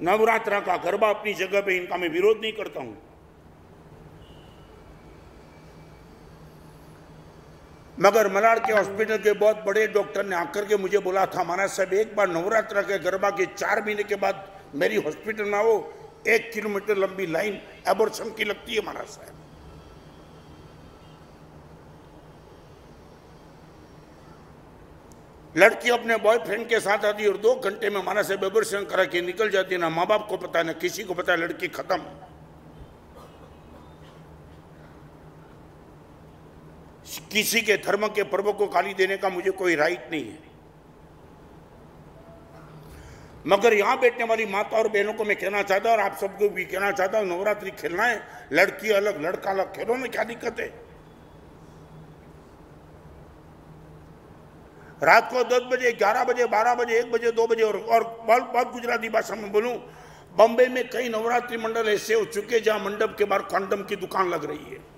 नवरात्रा का गरबा अपनी जगह पे, इनका मैं विरोध नहीं करता हूं, मगर मलाड के हॉस्पिटल के बहुत बड़े डॉक्टर ने आकर के मुझे बोला था, महाराज साहब एक बार नवरात्रा के गरबा के 4 महीने के बाद मेरी हॉस्पिटल में आओ, 1 किलोमीटर लंबी लाइन एबॉर्शन की लगती है महाराज साहब। लड़की अपने बॉयफ्रेंड के साथ आती है और 2 घंटे में महाराज साहब एबॉर्शन करा के निकल जाती है, ना माँ बाप को पता ना किसी को पता, लड़की खत्म। किसी के धर्म के पर्व को गाली देने का मुझे कोई राइट नहीं है, मगर यहां बैठने वाली माता और बहनों को मैं कहना चाहता हूं और आप सबको भी कहना चाहता हूं, नवरात्रि खेलना है, लड़की अलग लड़का अलग, खेलो में क्या दिक्कत है। रात को 10 बजे, 11 बजे, 12 बजे, 1 बजे, 2 बजे, और बहुत गुजराती भाषा में बोलूं, बंबई में कई नवरात्रि मंडल ऐसे हो चुके जहां मंडप के बाहर कंडम की दुकान लग रही है।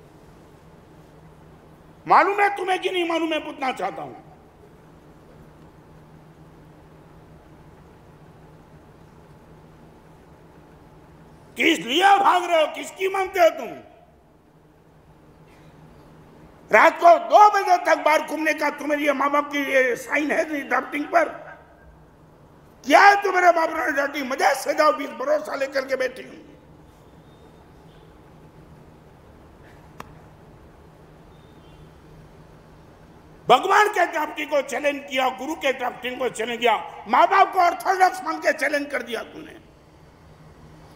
मालूम है तुम्हें कि नहीं मालूम है, पूछना चाहता हूं। किस लिए भाग रहे हो, किसकी मानते हो तुम? रात को 2 बजे तक बाहर घूमने का तुम्हारे माँ बाप की ये साइन है ड्राफ्टिंग पर? क्या है तुम्हारे बाप ने डांटी? मजे से जाओ, 20 भरोसा लेकर के बैठी हूं। भगवान के ड्राफ्टिंग को चैलेंज किया, गुरु के ड्राफ्टिंग को चैलेंज किया, माँ बाप को ऑर्थोडॉक्स मान के चैलेंज कर दिया तुमने।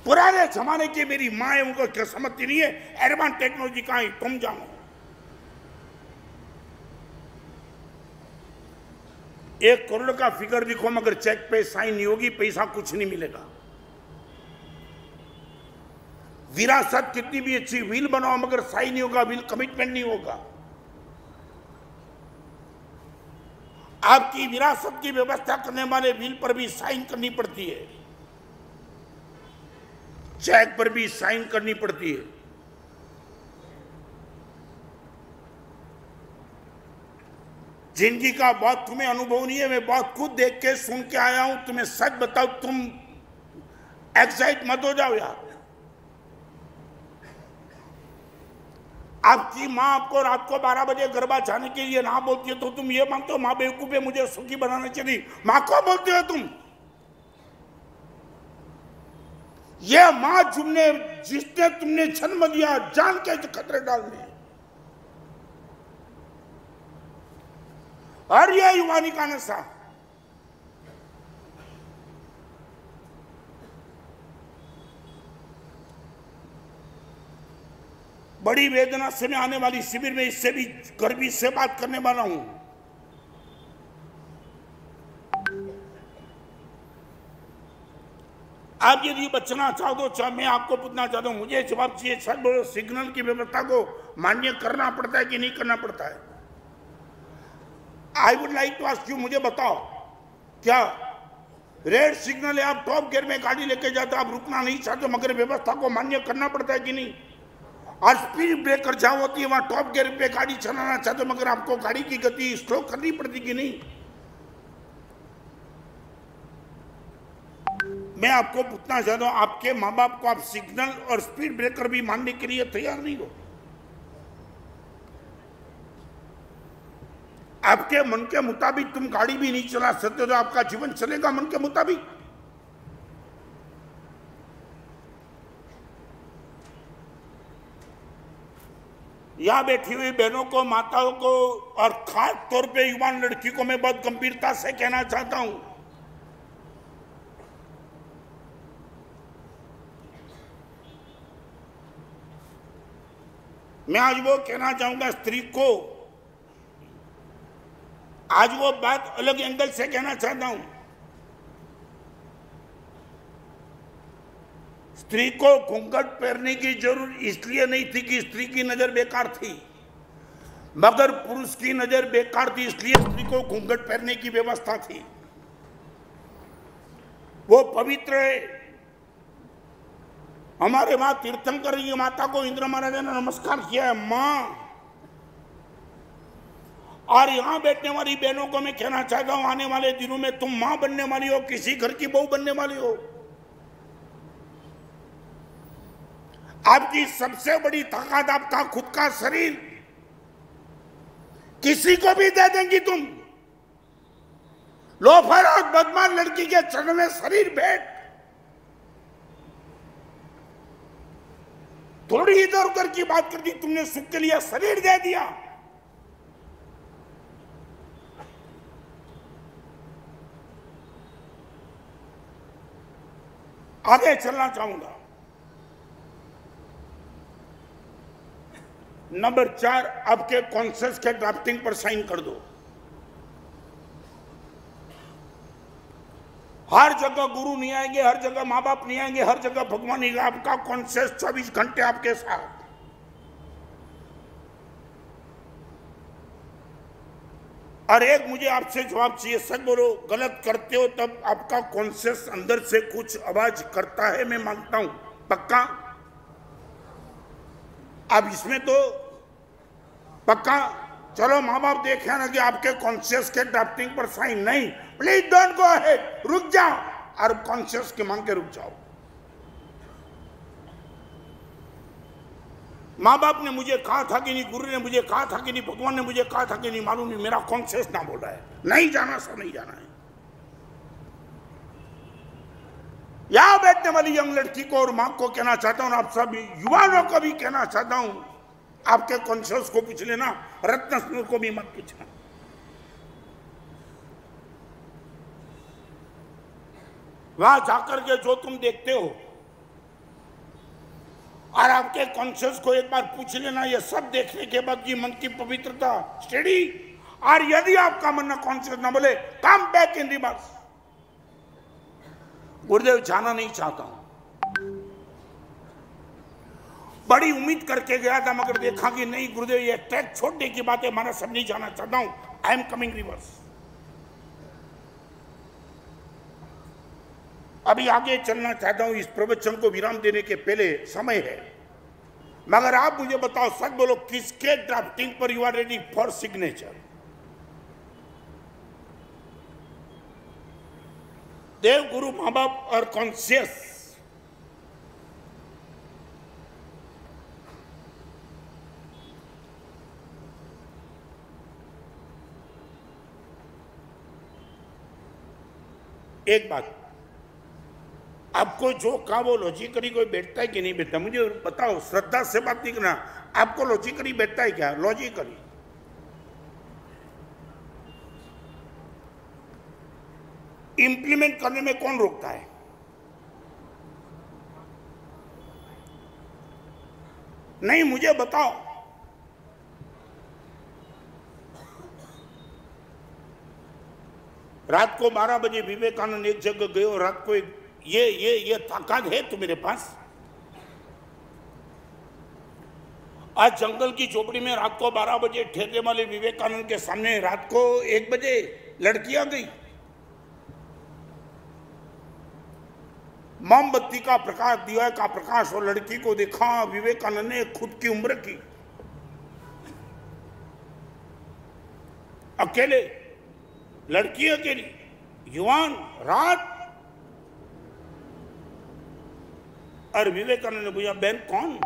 पुराने जमाने की मेरी माँ है, उनको क्या समझती नहीं है, एडवांस टेक्नोलॉजी कहां है तुम जानो। 1 करोड़ का फिगर दिखो मगर चेक पे साइन नहीं होगी, पैसा कुछ नहीं मिलेगा। विरासत कितनी भी अच्छी विल बनाओ मगर साइन नहीं होगा, विल कमिटमेंट नहीं होगा। आपकी विरासत की व्यवस्था करने वाले विल पर भी साइन करनी पड़ती है, चेक पर भी साइन करनी पड़ती है। जिंदगी का बहुत तुम्हें अनुभव नहीं है, मैं बहुत खुद देख के सुन के आया हूं, तुम्हें सच बताओ, तुम एक्साइट मत हो जाओ यार। आपकी माँ आपको रात को 12 बजे गरबा जाने के लिए ना बोलती है तो तुम ये मानते हो माँ बेवकूफ है, मुझे सुखी बनाना चाहिए, माँ को बोलते हो तुम? ये माँ जिसने तुमने जन्म दिया जान के खतरे डालने, और ये युवानी का नशा। बड़ी वेदना से मैं आने वाली शिविर में इससे भी गर्वी से बात करने वाला हूं। आप यदि बचना चाहो तो मैं आपको पूछना चाहता हूं, मुझे जवाब चाहिए, सर बोलो, सिग्नल की व्यवस्था को मान्य करना पड़ता है कि नहीं करना पड़ता है? I would like to ask you, मुझे बताओ, क्या रेड सिग्नल है, आप टॉप गियर में गाड़ी लेके जाते हो, आप रुकना नहीं चाहते मगर व्यवस्था को मान्य करना पड़ता है कि नहीं? और स्पीड ब्रेकर जहां होती है वहां टॉप गियर पे गाड़ी चलाना चाहते हो मगर आपको गाड़ी की गति स्लो करनी पड़ती कि नहीं? मैं आपको पूछना चाहता हूं, आपके माँ बाप को आप सिग्नल और स्पीड ब्रेकर भी मानने के लिए तैयार नहीं हो? आपके मन के मुताबिक तुम गाड़ी भी नहीं चला सकते तो आपका जीवन चलेगा मन के मुताबिक? यहां बैठी हुई बहनों को, माताओं को और खास तौर पे युवा लड़की को मैं बहुत गंभीरता से कहना चाहता हूं, मैं आज वो कहना चाहूंगा स्त्री को, आज वो बात अलग एंगल से कहना चाहता हूं। स्त्री को घूंघट पहनने की जरूरत इसलिए नहीं थी कि स्त्री की नजर बेकार थी, मगर पुरुष की नजर बेकार थी इसलिए स्त्री को घूंघट पहनने की व्यवस्था थी। वो पवित्र है। हमारे वहां तीर्थंकर की माता को इंद्र महाराज ने नमस्कार किया है, मां। और यहां बैठने वाली बहनों को मैं कहना चाहता हूं, आने वाले दिनों में तुम मां बनने वाली हो, किसी घर की बहू बनने वाली हो। आपकी सबसे बड़ी ताकत आपका खुद का शरीर, किसी को भी दे देंगी तुम। लोफर और बदमाश लड़की के चरण में शरीर भेंट, थोड़ी इधर उधर की बात कर दी तुमने, सुख के लिए शरीर दे दिया। आगे चलना चाहूंगा। नंबर 4, आपके कॉन्सेंस के ड्राफ्टिंग पर साइन कर दो। हर जगह गुरु नहीं आएंगे, हर जगह माँ बाप नहीं आएंगे, हर जगह भगवान नहीं, आपका कॉन्सेंस 24 घंटे आपके साथ। और एक मुझे आपसे जवाब चाहिए, सच बोलो, गलत करते हो तब आपका कॉन्सेंस अंदर से कुछ आवाज करता है, मैं मानता हूं, पक्का? अब इसमें तो पक्का। चलो माँ बाप देखे ना कि आपके कॉन्शियस के ड्राफ्टिंग पर साइन नहीं, प्लीज डोंट गो अहेड, रुक जाओ और कॉन्शियस के मांग के रुक जाओ। माँ बाप ने मुझे कहा था कि नहीं, गुरु ने मुझे कहा था कि नहीं, भगवान ने मुझे कहा था कि नहीं, मालूम नहीं, मेरा कॉन्शियस ना बोल रहा है, नहीं जाना सो नहीं जाना है। यहां बैठने वाली यंग लड़की को और मां को कहना चाहता हूं, आप सब युवाओं को भी कहना चाहता हूं, आपके कॉन्शियस को पूछ लेना, रत्न को भी मत पूछना। वहां जाकर के जो तुम देखते हो और आपके कॉन्शियस को एक बार पूछ लेना, ये सब देखने के बाद ये मन की पवित्रता स्टडी, और यदि आपका मन ना कॉन्शियस ना बोले, कम बैक इन रिवर्स। गुरुदेव जाना नहीं चाहता हूं, बड़ी उम्मीद करके गया था मगर देखा कि नहीं गुरुदेव, ये ट्रैक छोड़ने की बात है, माना सब नहीं जाना चाहता हूं, आई एम कमिंग रिवर्स। अभी आगे चलना चाहता हूं, इस प्रवचन को विराम देने के पहले समय है, मगर आप मुझे बताओ, सच बोलो, किसके ड्राफ्टिंग पर you are ready for signature? देव, गुरु, मां बाप और कॉन्शियस। एक बात, आपको जो कहा वो लॉजिकली कोई बैठता है कि नहीं बैठता? मुझे बताओ, श्रद्धा से बात नहीं करना, आपको लॉजिकली बैठता है क्या? लॉजिकली इंप्लीमेंट करने में कौन रोकता है? नहीं, मुझे बताओ। रात को 12 बजे विवेकानंद एक जगह गए और रात को ये ताकत है तुम्हारे पास? आज जंगल की झोपड़ी में रात को 12 बजे ठहरने वाले विवेकानंद के सामने रात को 1 बजे लड़की आ गई। मोमबत्ती का प्रकाश, दिया का प्रकाश, और लड़की को देखा विवेकानंद ने खुद की उम्र की, अकेले, लड़की अकेली, युवान, रात। और विवेकानंद ने पूछा, बहन कौन?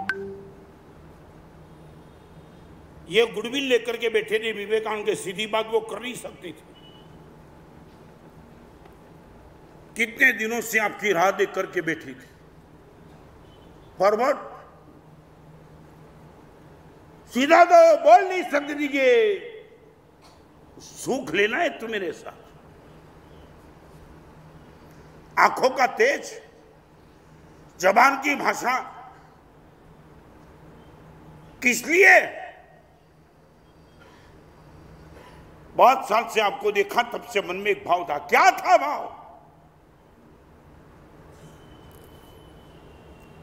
ये गुडविल लेकर के बैठे थे विवेकानंद के, सीधी बात वो कर नहीं सकती थी। कितने दिनों से आपकी राह देख करके बैठी थी, फॉरवर्ड सीधा तो बोल नहीं सकती थी कि सुख लेना है तू मेरे साथ। आंखों का तेज, जबान की भाषा, किस लिए? बहुत साल से आपको देखा, तब से मन में एक भाव था। क्या था भाव?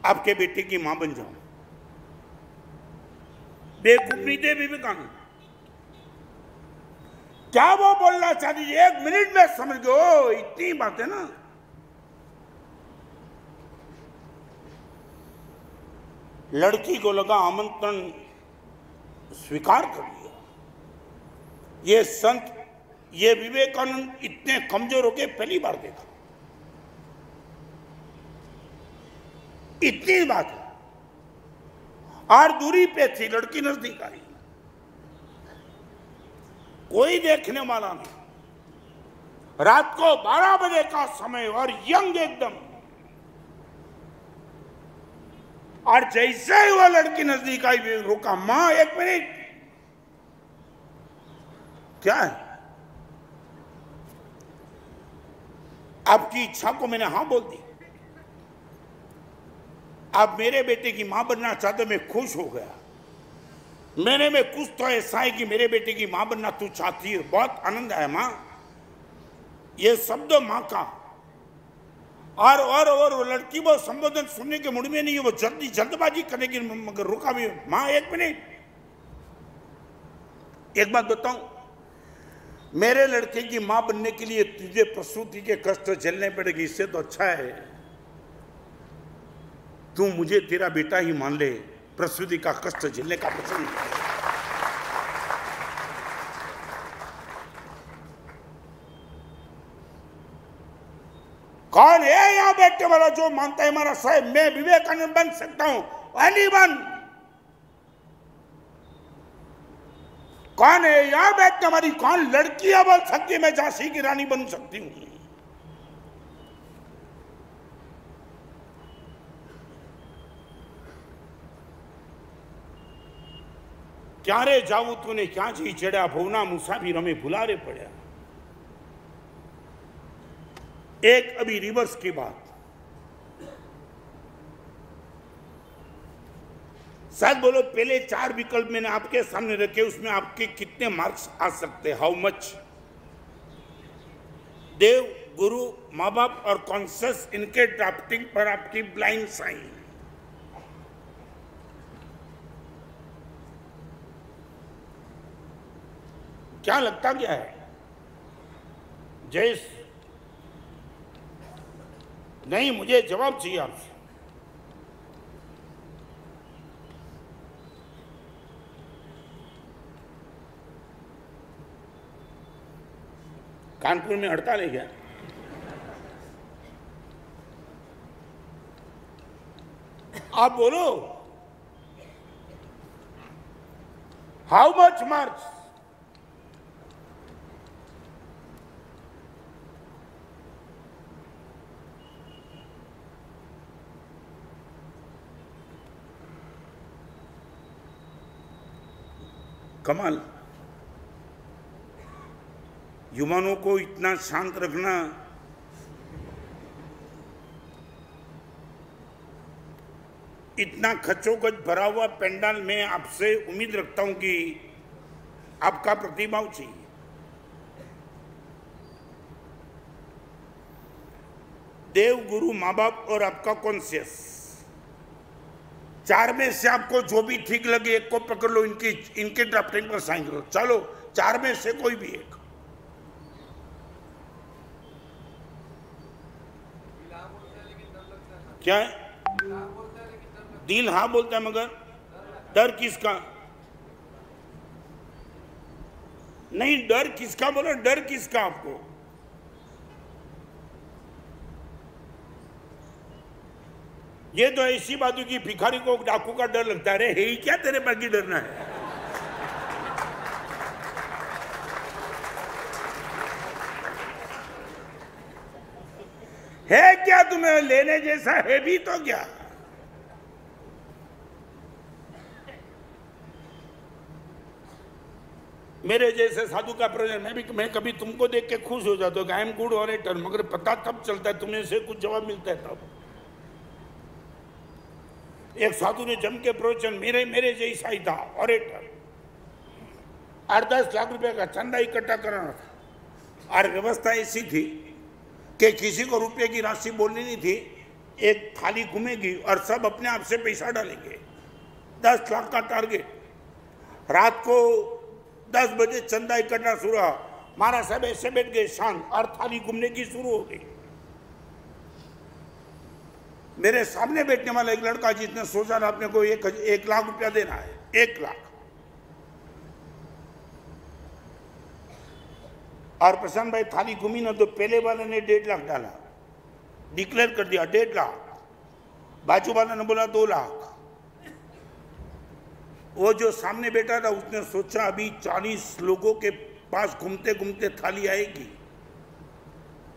आपके बेटे की मां बन जाऊं। बेवकूफ नहीं थे विवेकानंद। क्या वो बोलना चाहती थी? 1 मिनट में समझ गए, इतनी बात है ना। लड़की को लगा आमंत्रण स्वीकार कर लिया। ये संत, ये विवेकानंद इतने कमजोर होके पहली बार देखा। इतनी बात है। और दूरी पे थी, लड़की नजदीक आई, कोई देखने वाला नहीं। रात को 12 बजे का समय और यंग एकदम, और जैसे ही वह लड़की नजदीक आई रुका, मां एक मिनट, क्या है? आपकी इच्छा को मैंने हां बोल दी। आप मेरे बेटे की मां बनना चाहते, मैं खुश हो गया। मेरे में कुछ तो ऐसा है कि मेरे बेटे की मां बनना तू चाहती है, बहुत आनंद आया मां। ये शब्द मां का, और वो लड़की वो संबोधन सुनने के मूड में नहीं है, वो जल्दबाजी करने की, मगर रुका भी। मां एक मिनट, एक बात बताऊं, मेरे लड़के की मां बनने के लिए तुझे प्रसूति के कष्ट झेलने पड़ेगी, इससे तो अच्छा है तू मुझे तेरा बेटा ही मान ले, प्रसूति का कष्ट झेलने का पसंद। कौन है यहां बैठने वाला जो मानता है हमारा साहब मैं विवेकानंद बन सकता हूं? एनीवन? कौन है यहां बैठने वाली, कौन लड़कियां बोल सकती है मैं झांसी की रानी बन सकती हूं? क्या रे जाऊं तूने क्या जी चढ़ा, भुवना मुसाफिर हमें भुलारे पड़ा। एक अभी रिवर्स की बात, शायद बोलो पहले 4 विकल्प मैंने आपके सामने रखे, उसमें आपके कितने मार्क्स आ सकते, हाउ मच? देव, गुरु, माँ बाप और कॉन्शियस, इनके ड्राफ्टिंग पर आपकी ब्लाइंड साइन। क्या लगता क्या है? जयेश, नहीं मुझे जवाब चाहिए आपसे। कानपुर में हड़ताल है क्या? आप बोलो, हाउ मच मार्क्स? कमाल, युवाओं को इतना शांत रखना, इतना खचोखच भरा हुआ पेंडाल में आपसे उम्मीद रखता हूं कि आपका प्रतिभाव चाहिए। देव, गुरु, माँ बाप और आपका कॉन्शियस, 4 में से आपको जो भी ठीक लगे एक को पकड़ लो, इनके ड्राफ्टिंग पर साइन करो। चलो 4 में से कोई भी एक। क्या है? दिल हाँ बोलता है मगर डर किसका? नहीं, डर किसका बोलो, डर किसका आपको? ये तो ऐसी बातों की भिखारी को डाकू का डर लगता है। हे ही क्या तेरे बाकी डरना है? है क्या तुम्हें लेने जैसा? है भी तो क्या? मेरे जैसे साधु का प्रयोजन, मैं कभी तुमको देख के खुश हो जाता हूँ, आई एम गुड ऑरेटर, मगर पता तब चलता है तुम्हें से कुछ जवाब मिलता है तब। एक साधु ने जम के प्रवचन, मेरे जैसा ही था ऑरेटर, 8-10 लाख रुपए का चंदा इकट्ठा करना था, और व्यवस्था ऐसी थी कि किसी को रुपये की राशि बोलनी नहीं थी, एक थाली घूमेगी और सब अपने आप से पैसा डालेंगे, 10 लाख का टारगेट। रात को 10 बजे चंदा इकट्ठा शुरू हुआ, महाराज साहब ऐसे बैठ गए शांत, और थाली घूमने की शुरू हो गई। मेरे सामने बैठने वाला एक लड़का जिसने सोचा था अपने को 1 लाख रुपया देना है, 1 लाख, और प्रशांत भाई थाली घूमी ना तो पहले वाले ने 1.5 लाख डाला, डिक्लेयर कर दिया 1.5 लाख, बाजू वाले ने बोला 2 लाख, वो जो सामने बैठा था उसने सोचा अभी 40 लोगों के पास घूमते घूमते थाली आएगी,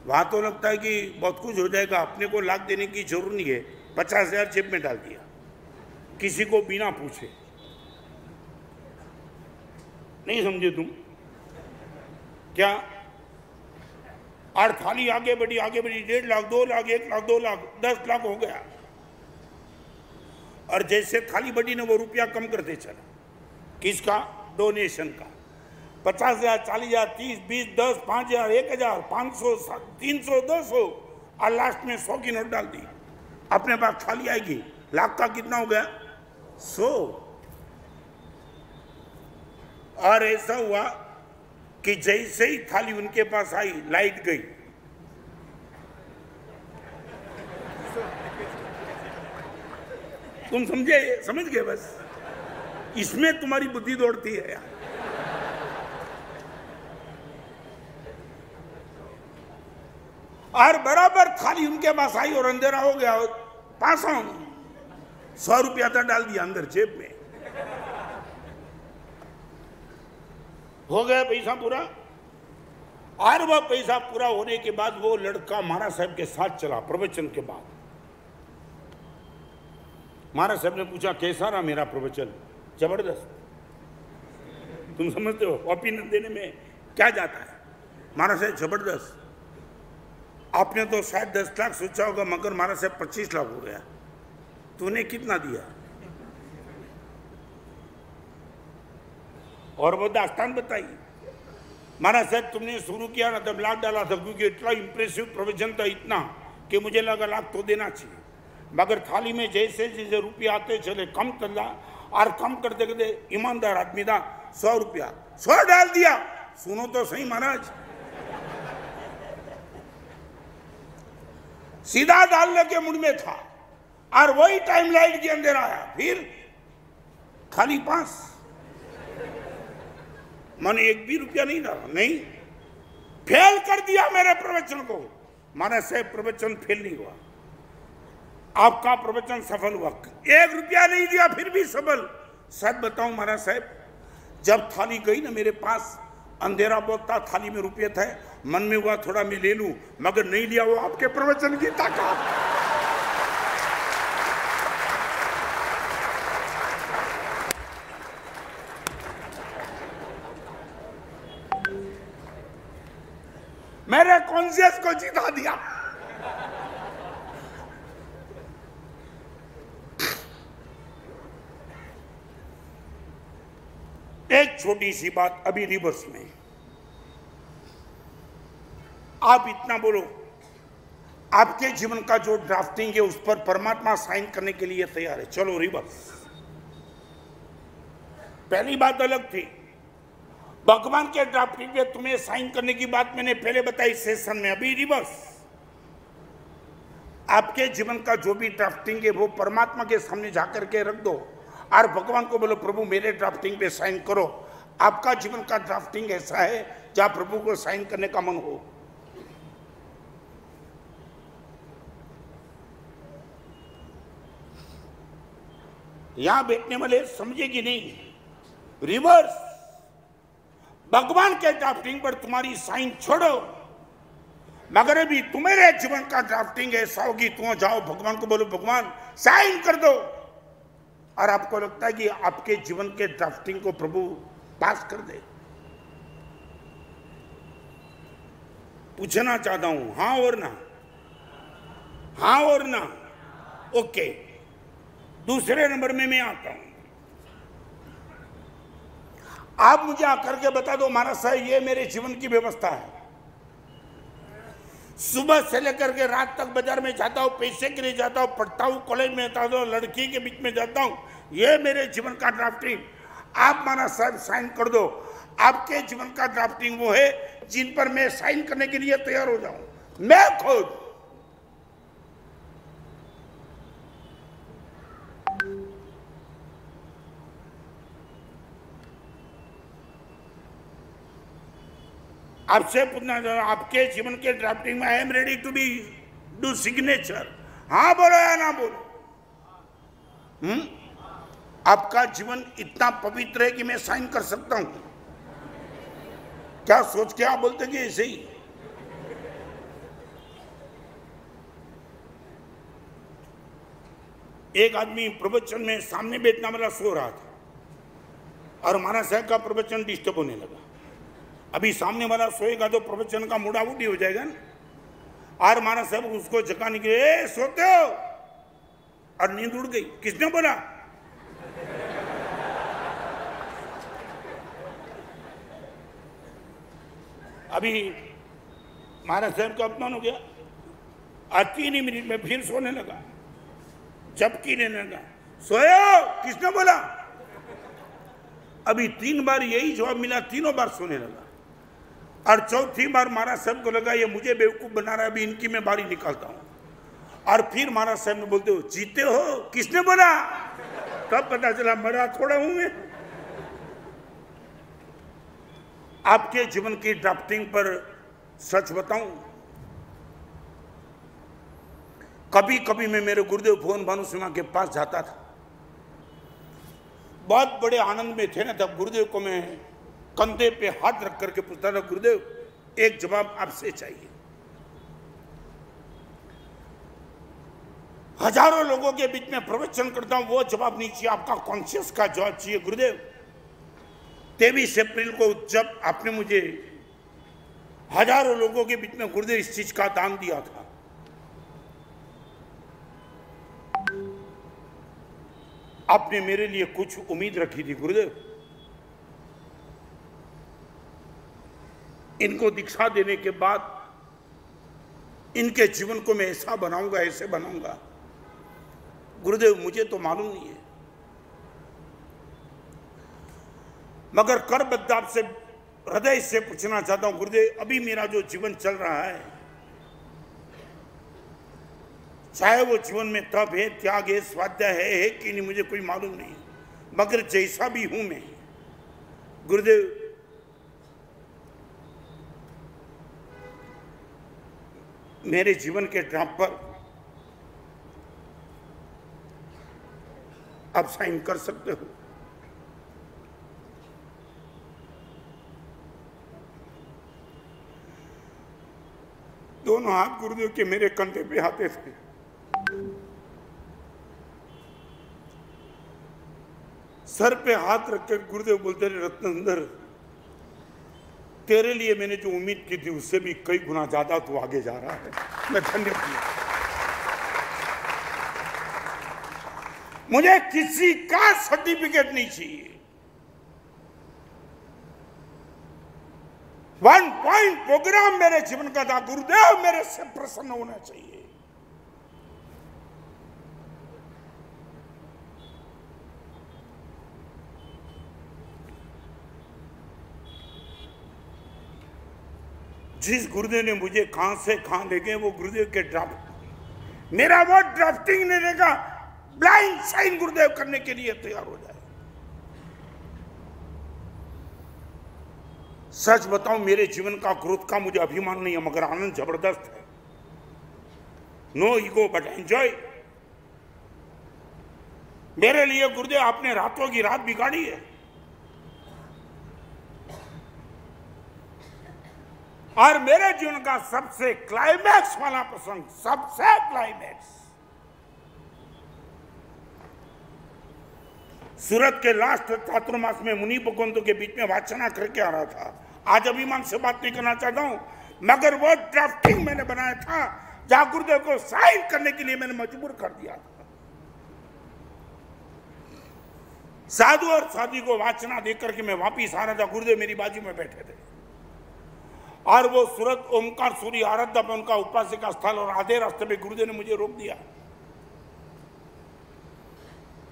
वहां तो लगता है कि बहुत कुछ हो जाएगा, अपने को लाख देने की जरूरत नहीं है। 50,000 जेब में डाल दिया, किसी को बिना पूछे। नहीं समझे तुम क्या? और थाली आगे बढ़ी 1.5 लाख, 2 लाख, 1 लाख, 2 लाख, 10 लाख हो गया। और जैसे थाली बढ़ी ना वो रुपया कम करते चला। किसका? डोनेशन का। 50,000, 40,000, 30, 20, 10, 5,000, 1,000, 500, 300, 200 और लास्ट में 100 की नोट डाल दी। अपने पास थाली आएगी, लाख का कितना हो गया? 100। और ऐसा हुआ कि जैसे ही थाली उनके पास आई, लाइट गई। तुम समझे? समझ गए? बस इसमें तुम्हारी बुद्धि दौड़ती है यार। और बराबर थाली उनके पास आई और अंधेरा हो गया। 100 रुपया था, डाल दिया अंदर जेब में, हो गया पैसा पूरा। और वह पैसा पूरा होने के बाद वो लड़का महाराज साहब के साथ चला। प्रवचन के बाद महाराज साहब ने पूछा कैसा रहा मेरा प्रवचन? जबरदस्त। तुम समझते हो ओपिनियन देने में क्या जाता है? महाराज साहब जबरदस्त। आपने तो शायद 10 लाख सोचा होगा, मगर महाराज साहब 25 लाख हो गया। तूने कितना दिया? और वो दास्तान बताई। महाराज साहब तुमने शुरू किया ना तब लाख डाला था, क्योंकि इतना इंप्रेसिव प्रोविजन था, इतना कि मुझे लगा लाख तो देना चाहिए। मगर थाली में जैसे जैसे रुपये आते चले कम चला, और कम करते करते ईमानदार आदमी था। 100 रुपया 100 डाल दिया। सुनो तो सही महाराज, सीधा डालने के मुड़ में था और वही टाइम लाइट के अंदर आया। फिर खाली 5, मैंने 1 भी रुपया नहीं डाला। नहीं, फेल कर दिया मेरे प्रवचन को। महाराज साहब प्रवचन फेल नहीं हुआ, आपका प्रवचन सफल हुआ। 1 रुपया नहीं दिया फिर भी सफल। सच बताऊं महाराज साहब, जब थाली गई ना मेरे पास, अंधेरा बहुत था, थाली में रुपये थे, मन में हुआ थोड़ा मैं ले लूं, मगर नहीं लिया। वो आपके प्रवचन की ताकत। मेरे कॉन्शियस को जिता दिया। एक छोटी सी बात अभी रिवर्स में। आप इतना बोलो, आपके जीवन का जो ड्राफ्टिंग है उस पर परमात्मा साइन करने के लिए तैयार है। चलो रिवर्स। पहली बात अलग थी, भगवान के ड्राफ्टिंग पे तुम्हें साइन करने की बात मैंने पहले बताई सेशन में। अभी रिवर्स, आपके जीवन का जो भी ड्राफ्टिंग है वो परमात्मा के सामने जाकर के रख दो और भगवान को बोलो प्रभु मेरे ड्राफ्टिंग पे साइन करो। आपका जीवन का ड्राफ्टिंग ऐसा है जहां प्रभु को साइन करने का मन हो। यहां बैठने वाले समझेगी नहीं। रिवर्स, भगवान के ड्राफ्टिंग पर तुम्हारी साइन छोड़ो, मगर अभी तुम्हारे जीवन का ड्राफ्टिंग ऐसा होगी, तुम जाओ भगवान को बोलो भगवान साइन कर दो, और आपको लगता है कि आपके जीवन के ड्राफ्टिंग को प्रभु पास कर दे। पूछना चाहता हूं, हाँ और ना? हाँ और ना? ओके। दूसरे नंबर में मैं आता हूं। आप मुझे आकर के बता दो महाराज साहब ये मेरे जीवन की व्यवस्था है। सुबह से लेकर के रात तक बाजार में जाता हूँ, पैसे के लिए जाता हूँ, पढ़ता हूँ, कॉलेज में जाता हूँ, लड़की के बीच में जाता हूँ, ये मेरे जीवन का ड्राफ्टिंग। आप महाराज साहब साइन कर दो। आपके जीवन का ड्राफ्टिंग वो है जिन पर मैं साइन करने के लिए तैयार हो जाऊं, मैं खुद। आपसे पूछना चाह रहा, आपके जीवन के ड्राफ्टिंग में I am ready to be do signature. हाँ बोलो या ना बोलो? आपका जीवन इतना पवित्र है कि मैं साइन कर सकता हूं? क्या सोच के आप बोलते कि ऐसे ही? एक आदमी प्रवचन में सामने बैठने वाला सो रहा था और महाराज साहब का प्रवचन डिस्टर्ब होने लगा। अभी सामने वाला सोएगा तो प्रवचन का मूड आउट ही हो जाएगा ना। और महाराज साहब उसको जगाने के लिए, सोते हो? और नींद उड़ गई। किसने बोला? अभी महाराज साहब का अपमान हो गया और 3 ही मिनट में फिर सोने लगा, झपकी लेने लगा। सोयो? किसने बोला? अभी 3 बार यही जवाब मिला, तीनों बार सोने लगा। और चौथी बार महाराज साहब को लगा ये मुझे बेवकूफ बना रहा है, अभी इनकी मैं बारी निकालता हूं। और फिर महाराज साहब ने बोलते हो, जीते हो? किसने बोला? तब पता चला मरा थोड़ा हूं मैं। आपके जीवन की ड्राफ्टिंग पर सच बताऊं, कभी कभी मैं मेरे गुरुदेव भुवन भानु सिंह के पास जाता था, बहुत बड़े आनंद में थे ना, तब गुरुदेव को मैं कंधे पे हाथ रख करके पूछता था, गुरुदेव एक जवाब आपसे चाहिए। हजारों लोगों के बीच में प्रवचन करता हूं, वो जवाब नहीं चाहिए, आपका कॉन्शियस का जवाब चाहिए। गुरुदेव 23 अप्रैल को जब आपने मुझे हजारों लोगों के बीच में गुरुदेव इस चीज का दान दिया था, आपने मेरे लिए कुछ उम्मीद रखी थी गुरुदेव। इनको दीक्षा देने के बाद इनके जीवन को मैं ऐसा बनाऊंगा, ऐसे बनाऊंगा। गुरुदेव मुझे तो मालूम नहीं है, मगर करबद्ध आपसे हृदय से पूछना चाहता हूं गुरुदेव, अभी मेरा जो जीवन चल रहा है, चाहे वो जीवन में तप है, त्याग है, स्वाध्याय है कि नहीं, मुझे कोई मालूम नहीं, मगर जैसा भी हूं मैं, गुरुदेव मेरे जीवन के ड्राफ्ट पर आप साइन कर सकते हो। दोनों हाथ गुरुदेव के मेरे कंधे पे आते थे। सर पे हाथ रखकर गुरुदेव बोलते रहे, रत्नंदर तेरे लिए मैंने जो उम्मीद की थी उससे भी कई गुना ज्यादा तू आगे जा रहा है, मैं धन्य हूं। मुझे किसी का सर्टिफिकेट नहीं चाहिए। 1 पॉइंट प्रोग्राम मेरे जीवन का था, गुरुदेव मेरे से प्रसन्न होना चाहिए। जिस गुरुदेव ने मुझे कहां से कहां ले गए, वो गुरुदेव के ड्राफ्ट, मेरा वो ड्राफ्टिंग नहीं रहेगा, ब्लाइंड साइन गुरुदेव करने के लिए तैयार हो जाए। सच बताऊं, मेरे जीवन का ग्रोथ का मुझे अभिमान नहीं है, मगर आनंद जबरदस्त है। No ego but enjoy. मेरे लिए गुरुदेव आपने रातों की रात बिगाड़ी है, और मेरे जीवन का सबसे क्लाइमैक्स वाला प्रसंग, सबसे क्लाइमैक्स, सूरत के लास्ट चातुर्मास में मुनि भगवंतों के बीच में वाचना करके आ रहा था। आज अभिमान से बात नहीं करना चाहता हूं, मगर वो ड्राफ्टिंग मैंने बनाया था जहां गुरुदेव को साइन करने के लिए मैंने मजबूर कर दिया था। साधु और साधी को वाचना देकर के मैं वापिस आ रहा था, गुरुदेव मेरी बाजू में बैठे थे, और वो सूरत ओमकार सूरी आराध्या पे उनका उपासिका स्थल, और आधे रास्ते में गुरुदेव ने मुझे रोक दिया।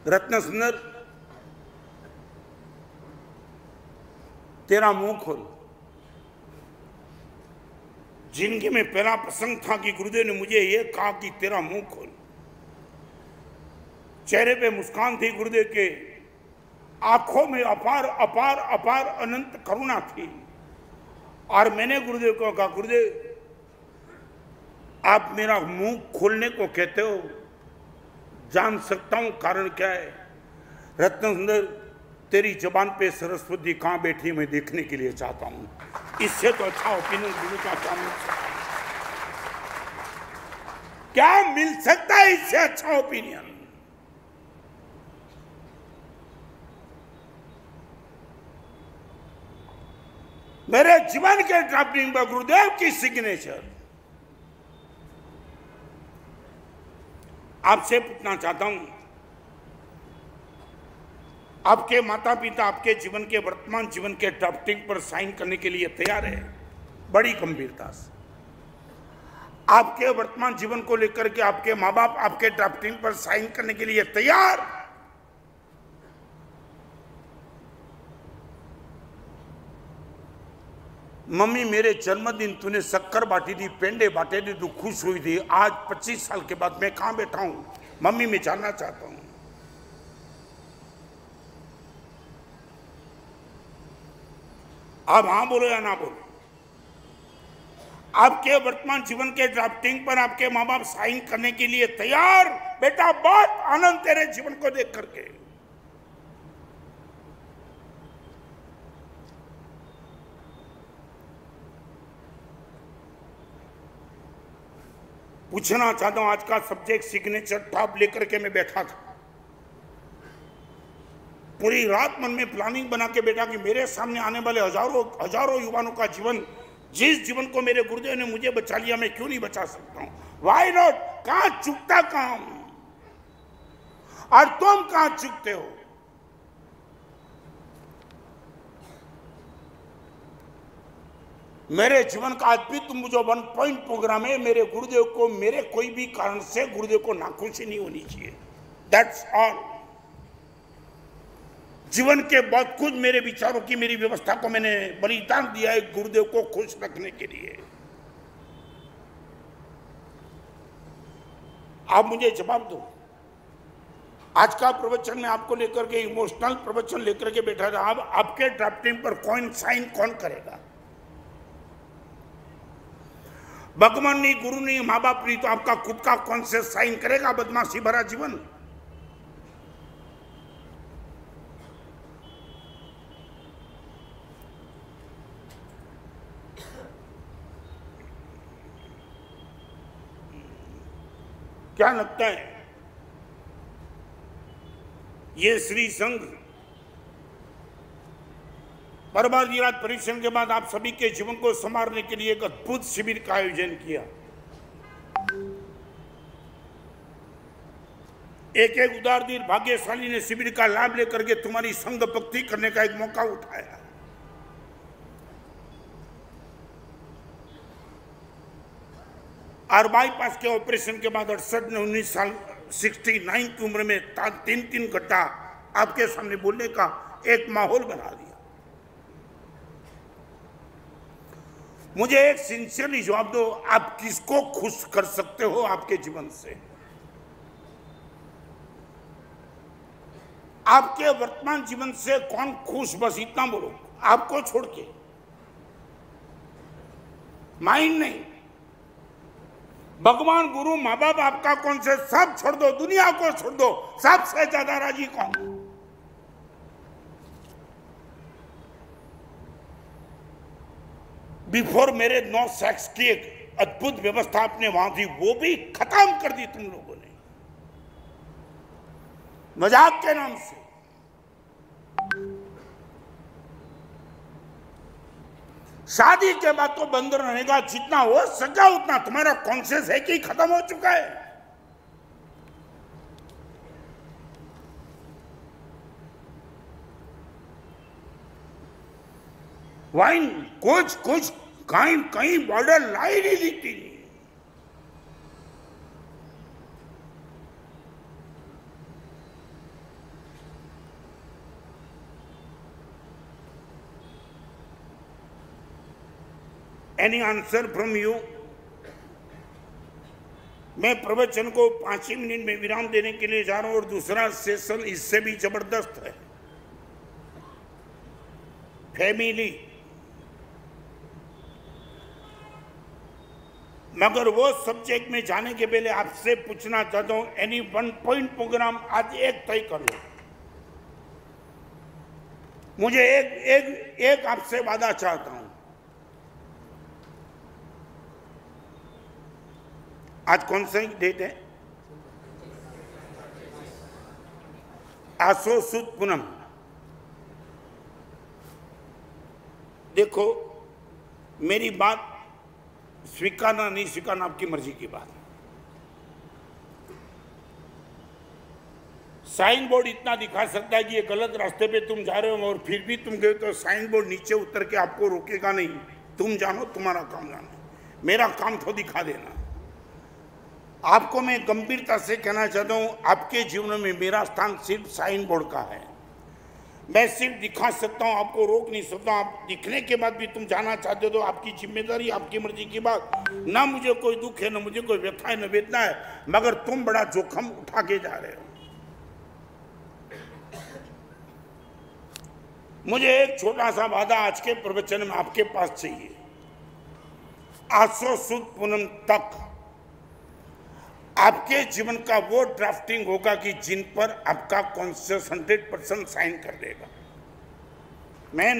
रत्न सुंदर तेरा मुंह खोल। जिंदगी में पहला प्रसंग था कि गुरुदेव ने मुझे ये कहा कि तेरा मुंह खोल। चेहरे पे मुस्कान थी गुरुदेव के, आंखों में अपार अपार अपार अनंत करुणा थी, और मैंने गुरुदेव को कहा, गुरुदेव आप मेरा मुंह खोलने को कहते हो, जान सकता हूं कारण क्या है? रत्न सुंदर, तेरी जबान पे सरस्वती कहां बैठी मैं देखने के लिए चाहता हूं। इससे तो अच्छा ओपिनियन गुरु का क्या मिल सकता है? क्या मिल सकता है इससे अच्छा ओपिनियन? मेरे जीवन के ड्राफ्टिंग पर गुरुदेव की सिग्नेचर। आपसे पूछना चाहता हूं, आपके माता पिता आपके जीवन के वर्तमान जीवन के ड्राफ्टिंग पर साइन करने के लिए तैयार है? बड़ी गंभीरता से आपके वर्तमान जीवन को लेकर के आपके माँ बाप आपके ड्राफ्टिंग पर साइन करने के लिए तैयार? मम्मी मेरे जन्मदिन तूने शक्कर बांटी थी, पेंडे बांटे थे, तू खुश हुई थी। आज 25 साल के बाद मैं कहां बैठा हूं? मम्मी मैं जानना चाहता हूं। आप हाँ बोलो या ना बोलो? आपके वर्तमान जीवन के ड्राफ्टिंग पर आपके माँ बाप साइन करने के लिए तैयार? बेटा बहुत आनंद तेरे जीवन को देख करके। पूछना चाहता हूं, आज का सब्जेक्ट सिग्नेचर टॉप लेकर के मैं बैठा था। पूरी रात मन में प्लानिंग बना के बैठा कि मेरे सामने आने वाले हजारों युवाओं का जीवन, जिस जीवन को मेरे गुरुदेव ने मुझे बचा लिया, मैं क्यों नहीं बचा सकता हूं? Why not? कहां चूकता काम और तुम कहां चूकते हो? मेरे जीवन का अद्भुत जो 1 पॉइंट प्रोग्राम है, मेरे गुरुदेव को मेरे कोई भी कारण से गुरुदेव को नाखुशी नहीं होनी चाहिए। That's all. जीवन के बहुत कुछ मेरे विचारों की, मेरी व्यवस्था को मैंने बलिदान दिया है गुरुदेव को खुश रखने के लिए। आप मुझे जवाब दो। आज का प्रवचन में आपको लेकर के इमोशनल प्रवचन लेकर के बैठा था। अब आपके ड्राफ्टिंग पर कौन साइन कौन करेगा? भगवान नहीं, गुरु नहीं, माँ बाप नहीं, तो आपका खुद का कौन से साइन करेगा? बदमाशी भरा जीवन। क्या लगता है ये श्री संघ परमाजीराज परीक्षण के बाद आप सभी के जीवन को संवारने के लिए एक अद्भुत शिविर का आयोजन किया। एक उदारदीन भाग्यशाली ने शिविर का लाभ लेकर के तुम्हारी संघ भक्ति करने का एक मौका उठाया। और बाईपास के ऑपरेशन के बाद 68-19 साल 69 की उम्र में 3 घंटा आपके सामने बोलने का एक माहौल बना दिया। मुझे एक सिंसियरली जवाब दो, आप किसको खुश कर सकते हो आपके जीवन से? आपके वर्तमान जीवन से कौन खुश? बस इतना बोलो, आपको छोड़ के। माइंड नहीं, भगवान, गुरु, माँ बाप, आपका कौन से? सब छोड़ दो, दुनिया को छोड़ दो। सबसे ज्यादा राजी कौन? बिफोर मेरे 9 सेक्स की एक अद्भुत व्यवस्था आपने वहां थी, वो भी खत्म कर दी तुम लोगों ने मजाक के नाम से। शादी के बाद तो बंद रहेगा, जितना हो सका उतना। तुम्हारा कॉन्शियस है कि खत्म हो चुका है? वाइन कुछ कहीं बॉर्डर लाइन ही दिखती नहीं। Any answer from you? मैं प्रवचन को 5 ही मिनट में विराम देने के लिए जा रहा हूं और दूसरा सेशन इससे भी जबरदस्त है। फैमिली, मगर वो सब्जेक्ट में जाने के पहले आपसे पूछना चाहता हूं, एनी 1 पॉइंट प्रोग्राम आज एक तय कर लो। मुझे एक आपसे वादा चाहता हूं। आज कौन सा डेट है? आसो सुद पूनम। देखो, मेरी बात स्वीकारना नहीं स्वीकारना आपकी मर्जी की बात। साइन बोर्ड इतना दिखा सकता है कि ये गलत रास्ते पे तुम जा रहे हो, और फिर भी तुम गए तो साइन बोर्ड नीचे उतर के आपको रोकेगा नहीं। तुम जानो, तुम्हारा काम जानो, मेरा काम तो दिखा देना। आपको मैं गंभीरता से कहना चाहता हूं, आपके जीवन में मेरा स्थान सिर्फ साइन बोर्ड का है। मैं सिर्फ दिखा सकता हूं, आपको रोक नहीं सकता। आप दिखने के बाद भी तुम जाना चाहते हो तो आपकी जिम्मेदारी, आपकी मर्जी की बात। ना मुझे कोई दुख है, ना मुझे कोई व्यथा है, न वेदना है, मगर तुम बड़ा जोखिम उठा के जा रहे हो। मुझे एक छोटा सा वादा आज के प्रवचन में आपके पास चाहिए। आसो सुद पूनम तक आपके जीवन का वो ड्राफ्टिंग होगा कि जिन पर आपका कॉन्शियस 100% साइन कर देगा। मैं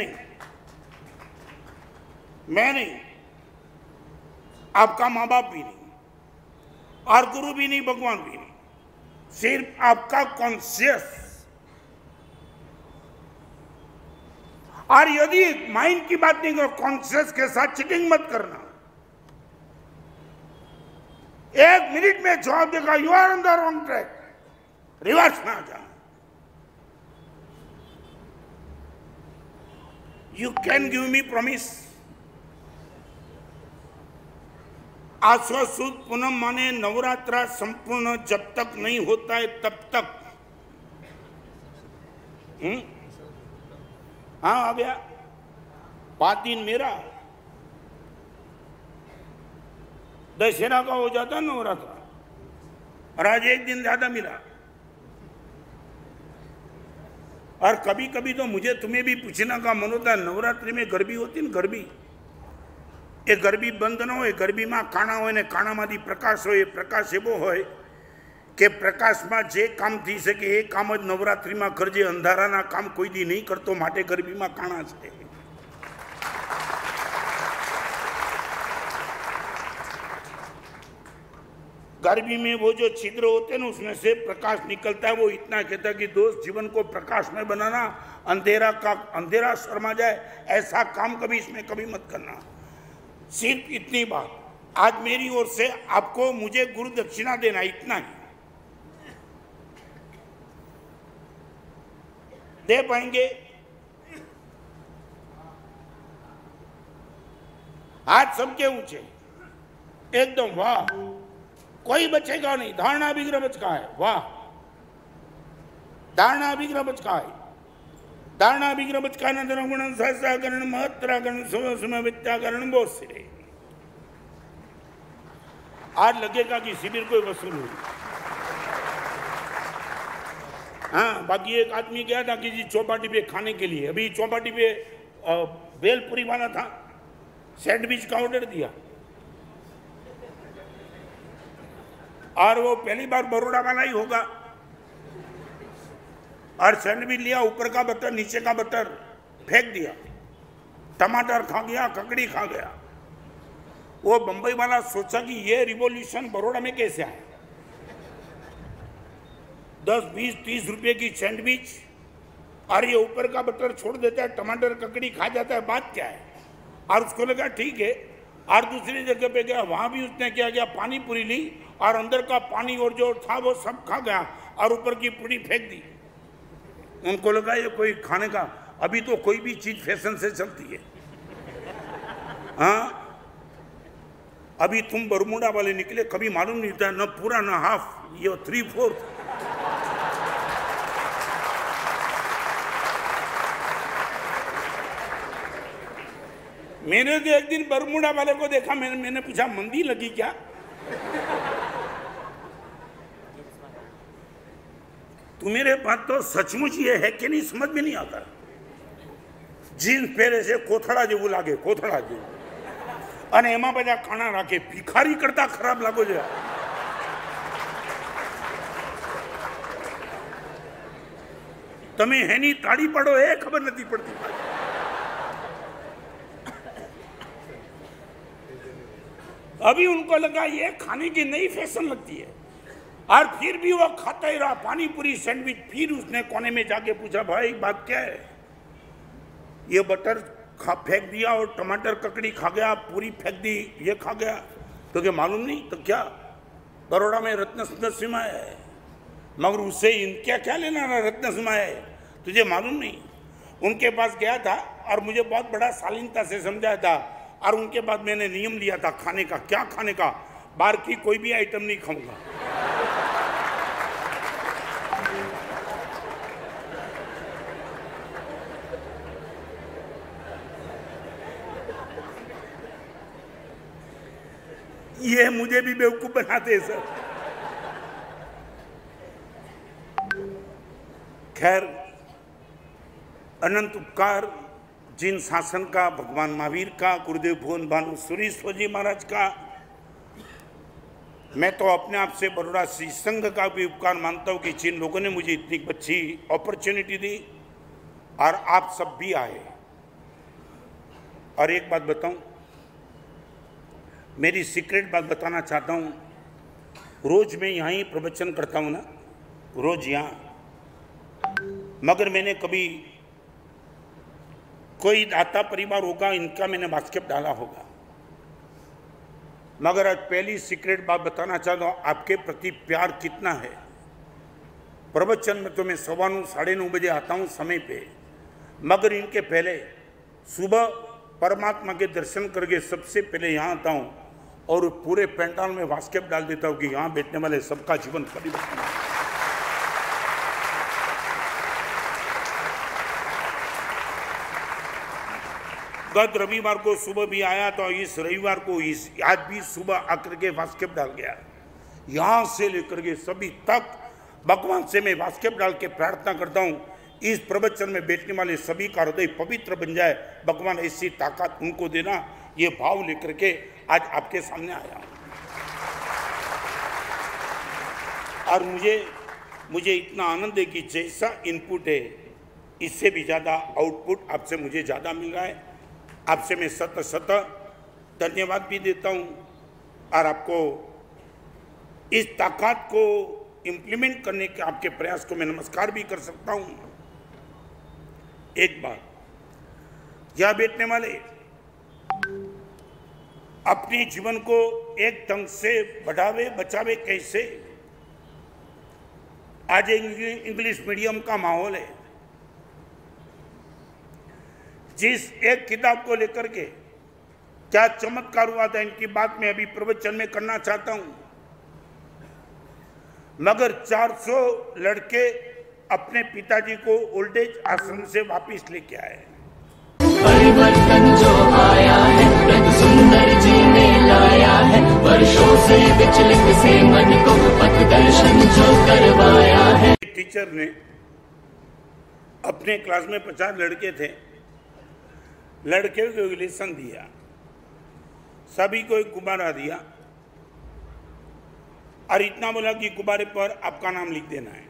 नहीं, आपका माँ बाप भी नहीं, और गुरु भी नहीं, भगवान भी नहीं, सिर्फ आपका कॉन्शियस। और यदि माइंड की बात नहीं करो, कॉन्शियस के साथ चीटिंग मत करना। एक मिनट में जवाब देगा you are on the wrong track, reverse ना जाना। You can give me promise. आसो सुद पूनम माने नवरात्रा संपूर्ण जब तक नहीं होता है तब तक। हाँ, आ गया 5 दिन मेरा, दशहरा का हो जाता नवरात्रा, और आज 1 दिन ज्यादा मिला। और कभी कभी तो मुझे तुम्हें भी पूछना का मन होता है, नवरात्रि में गरबी होती न, गरबी, ये गरबी बंद न हो, गरबी में काणा हो ने काणा मांथी प्रकाश हो, प्रकाश एवो हो कि प्रकाश में जे काम थी सके ए काम ज नवरात्रि में करजे, अंधाराना काम कोई दी नहीं करतो, माटे गरबी में काणा छे। गरबी में वो जो छिद्र होते हैं ना, उसमें से प्रकाश निकलता है। वो इतना कहता है कि दोस्त, जीवन को प्रकाश में बनाना, अंधेरा शर्मा जाए ऐसा काम कभी इसमें कभी मत करना। सिर्फ इतनी बात आज मेरी ओर से आपको, मुझे गुरु दक्षिणा देना, इतना ही दे पाएंगे? हाथ सबके ऊंचे एकदम, वाह, कोई बचेगा नहीं। धारणा विग्रह बचका है, वाह, धारणा विग्रह बचका है, धारणा विग्रह बचका न गुण सहस्राकरण महत्राकरण समय विद्याकरण बहुत सिरे। आज लगेगा कि शिविर कोई वसूल हुई। हाँ, बाकी एक आदमी गया था किसी चौपाटी पे खाने के लिए, अभी चौपाटी पे बेलपुरी वाला था, सैंडविच का ऑर्डर दिया, और वो पहली बार बड़ौदा वाला ही होगा, और सैंडविच लिया, ऊपर का बटर नीचे का बटर फेंक दिया, टमाटर खा गया, ककड़ी खा गया। वो बंबई वाला सोचा कि ये रिवॉल्यूशन बड़ौदा में कैसे आए, 10, 20, 30 रुपए की सैंडविच और ये ऊपर का बटर छोड़ देता है, टमाटर ककड़ी खा जाता है, बात क्या है? और उसको लगा ठीक है, और दूसरी जगह पे गया, वहां भी उसने क्या किया, पानी पूरी ली और अंदर का पानी और जो था वो सब खा गया और ऊपर की पूरी फेंक दी। उनको लगा ये कोई खाने का, अभी तो कोई भी चीज फैशन से चलती है। हाँ, अभी तुम बरमुडा वाले निकले, कभी मालूम नहीं था, न पूरा न हाफ, ये 3/4। मैंने तो एक दिन बरमुडा वाले को देखा, मैंने पूछा मंदी लगी क्या? तू मेरे पास तो सचमुच ये है कि नहीं समझ में नहीं आता। जीन्स पहरे से कोथड़ा जेवू लागे, कोथड़ा जेवू, अने एमां बधा खाना राखे, भिखारी करता खराब लागो छे। તમે એની તાળી પાડો એ ખબર નથી પડતી। अभी उनको लगा ये खाने की नई फैशन लगती है, और फिर भी वो खाता ही रहा पानी पूरी सैंडविच। फिर उसने कोने में जाके पूछा, भाई बात क्या है? ये बटर फेंक दिया और टमाटर ककड़ी खा गया, पूरी फेंक दी, ये खा गया, तो क्या मालूम नहीं? तो क्या बड़ौदा में रत्न सिंह है, मगर उससे इनका क्या लेना ना, रत्न सिंह है, तुझे मालूम नहीं? उनके पास गया था और मुझे बहुत बड़ा शालीनता से समझाया था, और उनके बाद मैंने नियम लिया था खाने का। क्या खाने का? बाहर की कोई भी आइटम नहीं खाऊंगा। ये मुझे भी बेवकूफ बनाते सर। खैर, अनंत उपकार जिन शासन का, भगवान महावीर का, गुरुदेव भुवन भानु सूरीश्वर जी महाराज का, मैं तो अपने आप से बड़ौदा श्री संघ का भी उपकार मानता हूँ कि जिन लोगों ने मुझे इतनी अच्छी अपॉर्चुनिटी दी और आप सब भी आए। और एक बात बताऊं, मेरी सीक्रेट बात बताना चाहता हूं। रोज मैं यहाँ ही प्रवचन करता हूं ना, रोज यहाँ, मगर मैंने कभी कोई दाता परिवार होगा इनका मैंने बास्केट डाला होगा, मगर आज पहली सीक्रेट बात बताना चाहता हूँ, आपके प्रति प्यार कितना है। प्रवचन में तो मैं 9:15 साढ़े 9 बजे आता हूँ समय पे, मगर इनके पहले सुबह परमात्मा के दर्शन करके सबसे पहले यहाँ आता हूँ और पूरे पेंटाल में बास्केट डाल देता हूँ कि यहाँ बैठने वाले सबका जीवन परिवर्तन हो। गत रविवार को सुबह भी आया तो इस रविवार को आज भी सुबह आकर के बास्केट डाल गया। यहाँ से लेकर के सभी तक भगवान से मैं बास्केट डाल के प्रार्थना करता हूँ, इस प्रवचन में बैठने वाले सभी का हृदय पवित्र बन जाए, भगवान ऐसी ताकत उनको देना। ये भाव लेकर के आज आपके सामने आया हूँ। और मुझे इतना आनंद है कि जैसा इनपुट है इससे भी ज़्यादा आउटपुट आपसे मुझे ज़्यादा मिल रहा है। आपसे मैं सत धन्यवाद भी देता हूँ और आपको इस ताकत को इम्प्लीमेंट करने के आपके प्रयास को मैं नमस्कार भी कर सकता हूँ। एक बात, यहाँ बैठने वाले अपने जीवन को एक ढंग से बढ़ावे बचावे कैसे। आज इंग्लिश मीडियम का माहौल है, जिस एक किताब को लेकर के क्या चमत्कार हुआ था इनकी बात मैं अभी प्रवचन में करना चाहता हूं, मगर 400 लड़के अपने पिताजी को ओल्ड एज आश्रम से वापस लेके आए। परिवर्तन जो आया है रंग सुंदर जी ने लाया है, वर्षों से विचलित से मन को पथ दर्शन जो करवाया है। टीचर ने अपने क्लास में 50 लड़के थे, लड़के को रिलेशन दिया, सभी को एक गुब्बारा दिया और इतना बोला कि गुब्बारे पर आपका नाम लिख देना है।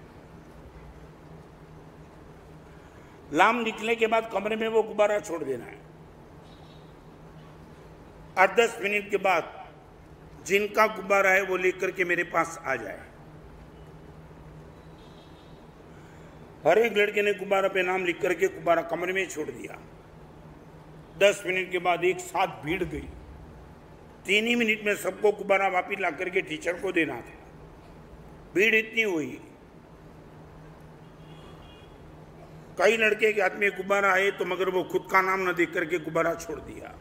नाम लिखने के बाद कमरे में वो गुब्बारा छोड़ देना है और 10 मिनट के बाद जिनका गुब्बारा है वो लेकर के मेरे पास आ जाए। हर एक लड़के ने गुब्बारा पे नाम लिख करके गुब्बारा कमरे में छोड़ दिया। 10 मिनट के बाद एक साथ भीड़ गई। 3 ही मिनट में सबको गुब्बारा वापिस ला करके टीचर को देना था। भीड़ इतनी हुई, कई लड़के के हाथ में गुब्बारा आए तो मगर वो खुद का नाम न देख करके गुब्बारा छोड़ दिया।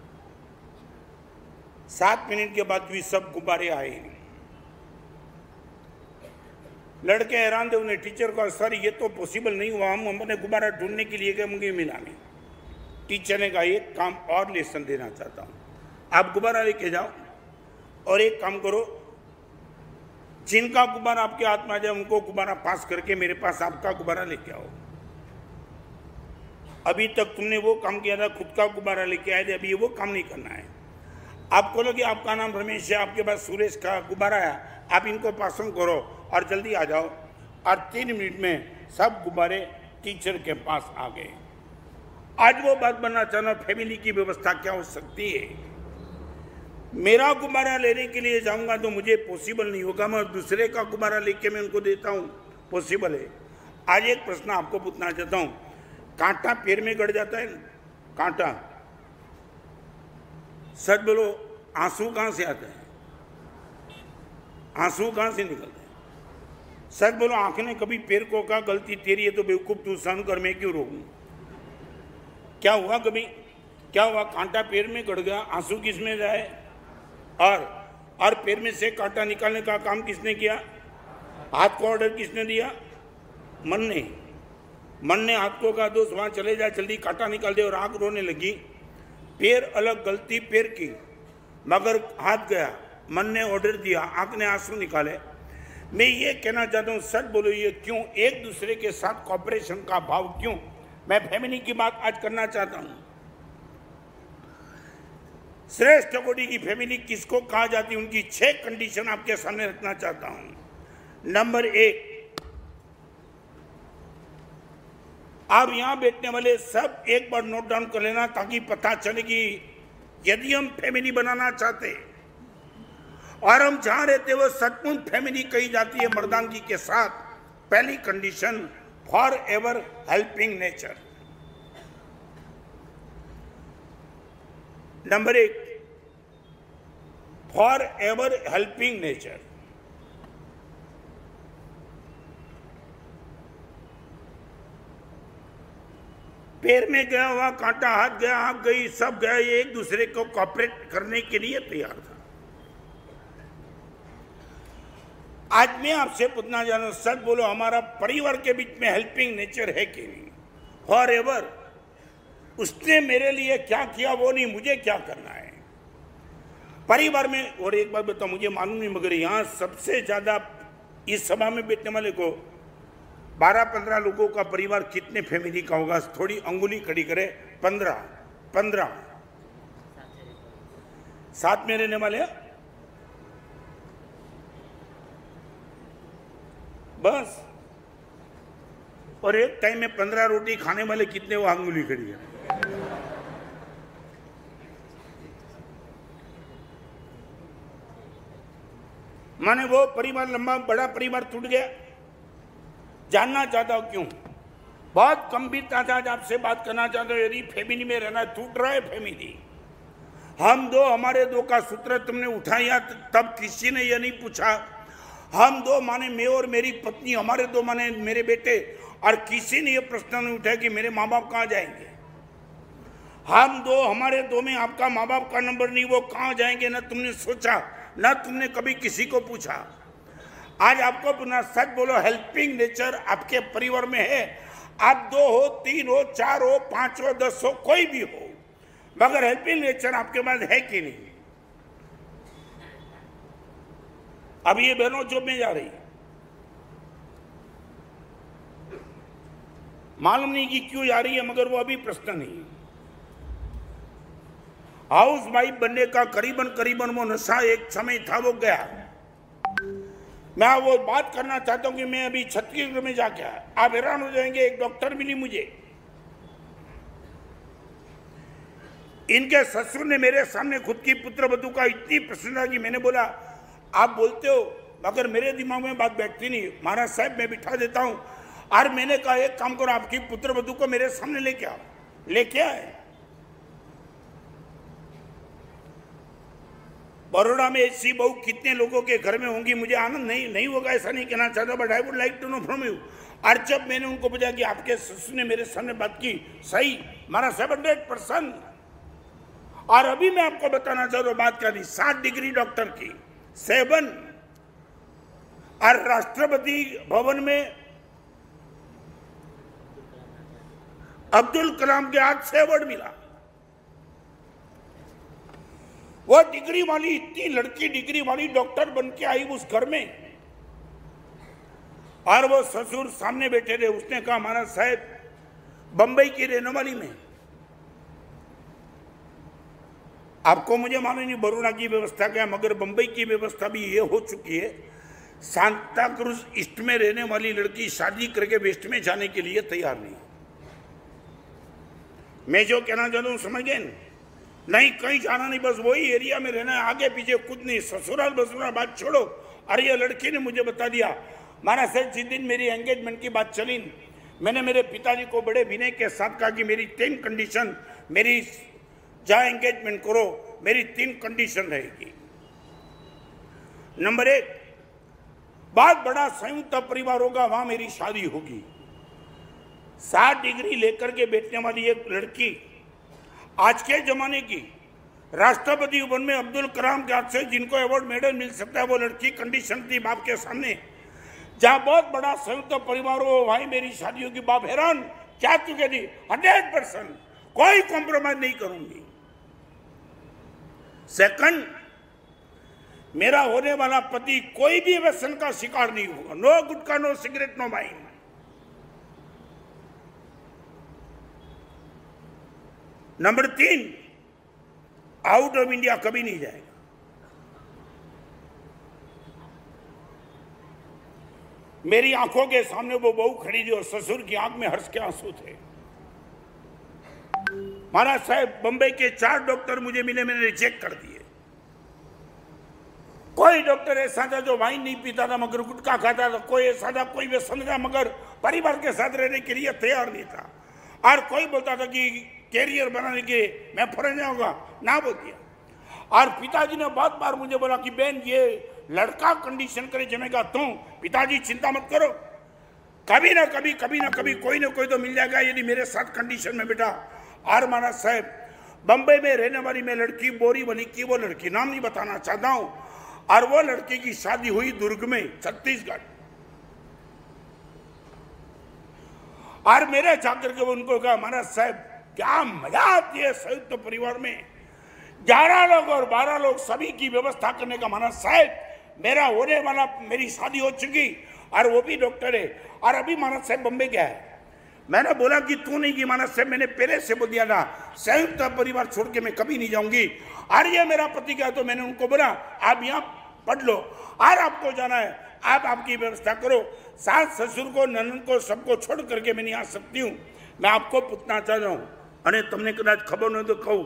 7 मिनट के बाद भी सब गुब्बारे आए। लड़के हैरान थे, उन्हें टीचर को, सर ये तो पॉसिबल नहीं हुआ, हम हमने गुब्बारा ढूंढने के लिए गए, मुझे मिला नहीं। टीचर ने कहा एक काम और लेसन देना चाहता हूँ, आप गुब्बारा लेके जाओ और एक काम करो, जिनका गुब्बारा आपके हाथ में आ जाए उनको गुब्बारा पास करके मेरे पास आपका गुब्बारा लेके आओ। अभी तक तुमने वो काम किया था, खुद का गुब्बारा लेके आए थे, अभी वो काम नहीं करना है। आपको लगे आपका नाम रमेश है, आपके पास सुरेश का गुब्बारा है, आप इनको पास करो और जल्दी आ जाओ। और 3 मिनट में सब गुब्बारे टीचर के पास आ गए। आज वो बात बनना चाहना, फैमिली की व्यवस्था क्या हो सकती है। मेरा गुब्बारा लेने के लिए जाऊंगा तो मुझे पॉसिबल नहीं होगा, मैं दूसरे का गुब्बारा लेके मैं उनको देता हूं, पॉसिबल है। आज एक प्रश्न आपको पूछना चाहता हूं, कांटा पैर में गड़ जाता है ना, कांटा, सच बोलो आंसू कहां से आते हैं, आंसू कहां से निकलते हैं? सच बोलो, आंख ने कभी पैर को कहा गलती तेरी है तो बेवकूफ तू सहन कर, मैं क्यों रोकूं? क्या हुआ कभी? क्या हुआ? कांटा पैर में गड़ गया, आंसू किस में जाए? और पैर में से कांटा निकालने का काम किसने किया? हाथ को ऑर्डर किसने दिया? मन ने। मन ने हाथ को कहा दोस्त वहां चले जाए, जल्दी कांटा निकाल दे, और आंख रोने लगी। पैर अलग, गलती पैर की, मगर हाथ गया, मन ने ऑर्डर दिया, आंख ने आंसू निकाले। मैं ये कहना चाहता हूँ, सच बोलो, ये क्यों? एक दूसरे के साथ कॉपरेशन का भाव क्यों? मैं फैमिली की बात आज करना चाहता हूँ। श्रेष्ठ कोटि की फैमिली किसको कहा जाती है, उनकी 6 कंडीशन आपके सामने रखना चाहता हूं। नंबर 1, आप यहां बैठने वाले सब एक बार नोट डाउन कर लेना, ताकि पता चले कि यदि हम फैमिली बनाना चाहते और हम जहां रहते वो सचमुच फैमिली कही जाती है मर्दानगी के साथ, पहली condition, for ever helping nature. Number 1, for ever helping nature. पैर में गया हुआ कांटा, हाथ गया, आंख गई, सब गया, ये एक दूसरे को कॉपरेट करने के लिए तैयार था। आज मैं आपसे पूछना चाहता हूं, सच बोलो, हमारा परिवार के बीच में हेल्पिंग नेचर है कि नहीं? फॉर एवर, उसने मेरे लिए क्या किया वो नहीं, मुझे क्या करना है परिवार में। और एक बात बताओ, मुझे मालूम नहीं, मगर यहाँ सबसे ज्यादा इस सभा में बैठने वाले को 12-15 लोगों का परिवार कितने फैमिली का होगा? थोड़ी अंगुली खड़ी करे, 15 साथ में रहने वाले, बस। और एक टाइम में 15 रोटी खाने वाले कितने, वो अंगुली खड़ी है। माने वो परिवार लंबा, बड़ा परिवार टूट गया। जानना चाहता हूं क्यों? बहुत गंभीरता से आज आपसे बात करना चाहता हूं। यदि फैमिली में रहना, टूट रहा है फैमिली, हम दो, हमारे दो का सूत्र तुमने उठाया, तब किसी ने यह नहीं पूछा हम दो माने मैं और मेरी पत्नी, हमारे दो माने मेरे बेटे, और किसी ने यह प्रश्न नहीं उठाया कि मेरे माँ बाप कहाँ जाएंगे। हम दो, हमारे दो में आपका माँ बाप का नंबर नहीं, वो कहाँ जाएंगे, ना तुमने सोचा, ना तुमने कभी किसी को पूछा। आज आपको पुनः सच बोलो, हेल्पिंग नेचर आपके परिवार में है। आप 2 हो, 3 हो, 4 हो, 5 हो, 10 हो, कोई भी हो, मगर हेल्पिंग नेचर आपके पास है कि नहीं? अब ये बहनों जॉब में जा रही, मालूम नहीं कि क्यों जा रही है, मगर वो अभी प्रश्न नहीं है। हाउस वाइफ बनने का करीबन वो नशा एक समय था, वो गया। मैं वो बात करना चाहता हूं कि मैं अभी छत्तीसगढ़ में जाके आया, आप हैरान हो जाएंगे, एक डॉक्टर मिली मुझे। इनके ससुर ने मेरे सामने खुद की पुत्रवधू का इतनी प्रशंसा की, मैंने बोला आप बोलते हो, मगर मेरे दिमाग में बात बैठती नहीं। महाराज साहब मैं बिठा देता हूं, और मैंने कहा एक काम करो, आपकी पुत्रवधू को मेरे सामने लेके आओ। लेके आए। बड़ौदा में ऐसी बहू कितने लोगों के घर में होंगी, मुझे आनंद नहीं होगा ऐसा नहीं कहना चाहता, but I would like to know from you. और जब मैंने उनको पूछा कि आपके ससुर ने मेरे सामने बात की, सही हमारा 700%। और अभी मैं आपको बताना चाहता हूँ, बात करी 7 डिग्री डॉक्टर की, 7। और राष्ट्रपति भवन में अब्दुल कलाम के हाथ से अवार्ड मिला। वो डिग्री वाली, इतनी लड़की डिग्री वाली डॉक्टर बन के आई उस घर में, और वो ससुर सामने बैठे थे। उसने कहा महाराज साहब बंबई की रहने वाली में, आपको मुझे मालूम नहीं बड़ौदा की व्यवस्था क्या, मगर बंबई की व्यवस्था भी ये हो चुकी है सांता क्रूज ईस्ट में रहने वाली लड़की शादी करके वेस्ट में जाने के लिए तैयार नहीं। मैं जो कहना चाहता हूं समझ गए? नहीं, कहीं जाना नहीं, बस वही एरिया में रहना है, आगे पीछे कुछ नहीं। ससुराल बसुराल बात छोड़ो। अरे ये लड़की ने मुझे बता दिया, महाराज साहब जिस दिन मेरी एंगेजमेंट की बात चली, मैंने मेरे पिताजी को बड़े विनय के साथ कहा कि मेरी 3 कंडीशन, मेरी जहां एंगेजमेंट करो मेरी 3 कंडीशन रहेगी। नंबर 1, बहुत बड़ा संयुक्त परिवार होगा, वहां मेरी शादी होगी। 60 डिग्री लेकर के बैठने वाली एक लड़की, आज के जमाने की राष्ट्रपति भवन में अब्दुल कलाम के हाथ से जिनको अवार्ड मेडल मिल सकता है, वो लड़की कंडीशन थी बाप के सामने। जहां बहुत बड़ा संयुक्त परिवार हो वहीं मेरी शादी होगी। बाप हैरान, क्या तू कहती? 100% कोई कॉम्प्रोमाइज नहीं करूंगी। सेकंड, मेरा होने वाला पति कोई भी व्यसन का शिकार नहीं होगा। No gutkha, no cigarette, no wine. Number 3, out of India कभी नहीं जाएगा। मेरी आंखों के सामने वो बहू खड़ी थी और ससुर की आंख में हर्ष के आंसू थे। महाराज साहब बंबई के 4 डॉक्टर मुझे मिले, मैंने रिजेक्ट कर दिए। कोई डॉक्टर ऐसा था जो वाइन नहीं पीता था मगर गुटखा खाता था, कोई ऐसा था कोई व्यसन था मगर परिवार के साथ रहने के लिए तैयार नहीं था। और कोई बोलता था कि कैरियर बनाने के मैं फॉरेन जाऊंगा, ना बोल दिया। और पिताजी ने बहुत बार मुझे बोला कि बहन ये लड़का कंडीशन करे जमेगा तो पिताजी चिंता मत करो, कभी ना कभी कोई ना कोई तो मिल जाएगा यदि मेरे साथ कंडीशन में बेटा। और महाराज साहब बंबई में रहने वाली मैं लड़की बोरीवली की, वो लड़की नाम नहीं बताना चाहता हूं, और वो लड़की की शादी हुई दुर्ग में, छत्तीसगढ़। और मेरे जाकर के वो उनको कहा, महाराज साहब क्या मजा आती है संयुक्त परिवार में, 11 लोग और 12 लोग सभी की व्यवस्था करने का। महाराज साहब मेरा होने वाला, मेरी शादी हो चुकी और वो भी डॉक्टर है, और अभी महाराज साहब बम्बई गया है। मैंने बोला कि तू नहीं की महाराज साहब, मैंने पहले से बोल दिया था संयुक्त परिवार छोड़ के मैं कभी नहीं जाऊंगी। और ये मेरा पति गया तो मैंने उनको बोला आप यहाँ पढ़ लो और आपको जाना है आप आपकी व्यवस्था करो। सास ससुर को ननद को सबको छोड़ करके मैं नहीं आ सकती हूँ। मैं आपको पूछना चाहता हूँ, અને તમને કદાચ ખબર ન તો કહું,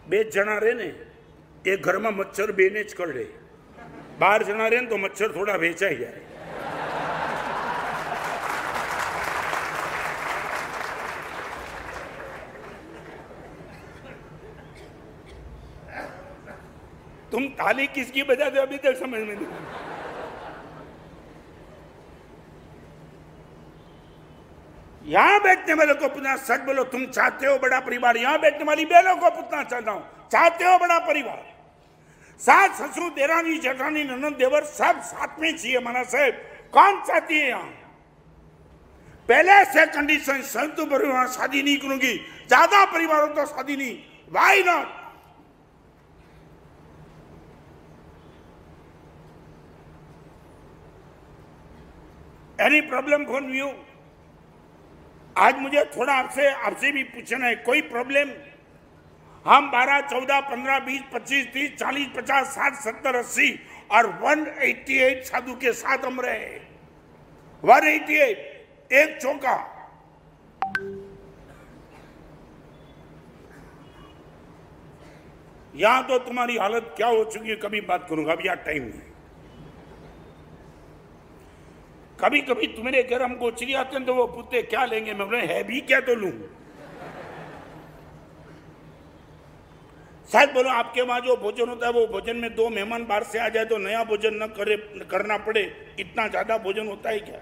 2 જણા રહે ને એ ઘરમાં મચ્છર બેને જ કરડે, 12 જણા રહે ને તો મચ્છર થોડા વેચાઈ જાય। तुम ताली किसकी बजाते हो अभी तक समझ में नहीं। यहां बैठने वालों को पूछना, सच बोलो तुम चाहते हो बड़ा परिवार? यहां बैठने वाली बहनों को पूछना चाहता हूं, चाहते हो बड़ा परिवार? सास ससुर देरानी जेठानी ननद देवर सब साथ में चाहिए। माना साहब कौन चाहती है? यहां पहले से कंडीशन संयुक्त परिवार शादी नहीं करूंगी, ज्यादा परिवार हो तो शादी नहीं। Why not? Any problem for you? आज मुझे थोड़ा आपसे भी पूछना है, कोई प्रॉब्लम? हम 12, 14, 15, 20, 25, 30, 40, 50, 60, 70, 80 और 188 साधु के साथ हम रहे। 188 एक चौका। यहां तो तुम्हारी हालत क्या हो चुकी है कभी बात करूंगा, अभी यार टाइम नहीं। कभी कभी तुम्हारे घर हम गोचरी आते हैं तो वो पूछते क्या लेंगे, मैं बोले है भी क्या तो लूं। शायद बोलो आपके वहां जो भोजन होता है वो भोजन में 2 मेहमान बाहर से आ जाए तो नया भोजन न करना पड़े, इतना ज्यादा भोजन होता है क्या?